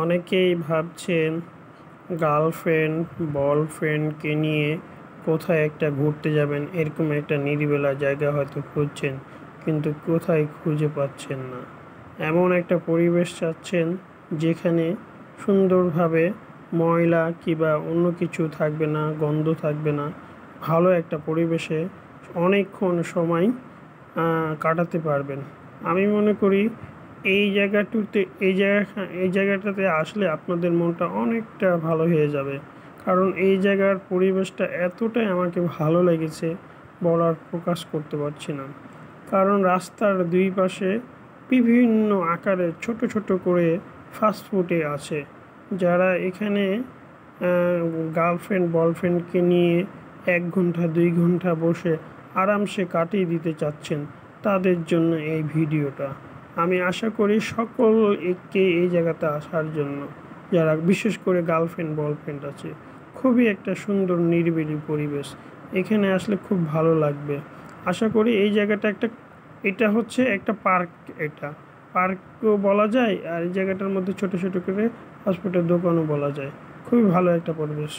অনেকেই ভাবছেন গার্লফ্রেন্ড বয়ফ্রেন্ডকে নিয়ে কোথায় একটা ঘুরতে যাবেন, এরকম একটা নিরিবিলা জায়গা হয়তো খুঁজছেন, কিন্তু কোথায় খুঁজে পাচ্ছেন না। এমন একটা পরিবেশ চাচ্ছেন যেখানে সুন্দরভাবে ময়লা কিংবা অন্য কিছু থাকবে না, গন্ধ থাকবে না, ভালো একটা পরিবেশে অনেকক্ষণ সময় কাটাতে পারবেন। আমি মনে করি এই জায়গাটাতে আসলে আপনাদের মনটা অনেকটা ভালো হয়ে যাবে, কারণ এই জায়গার পরিবেশটা এতটাই আমাকে ভালো লেগেছে, বলার প্রকাশ করতে পারছি না। কারণ রাস্তার দুই পাশে বিভিন্ন আকারে ছোট ছোট করে ফাস্টফুডে আছে। যারা এখানে গার্লফ্রেন্ড বয়ফ্রেন্ডকে নিয়ে 1 ঘন্টা 2 ঘন্টা বসে আরামসে কাটিয়ে দিতে চাচ্ছেন, তাদের জন্য এই ভিডিওটা। আমি আশা করি সকলকে এই জায়গাতে আসার জন্য, যারা বিশেষ করে গার্লফ্রেন্ড বয়ফ্রেন্ড আছে। খুবই একটা সুন্দর নিরিবিলি পরিবেশ, এখানে আসলে খুব ভালো লাগবে। আশা করি এই জায়গাটা এটা হচ্ছে একটা পার্ক, এটা পার্কও বলা যায়, আর এই জায়গাটার মধ্যে ছোট ছোট করে ফাস্টফুডের দোকানও বলা যায়। খুবই ভালো একটা পরিবেশ।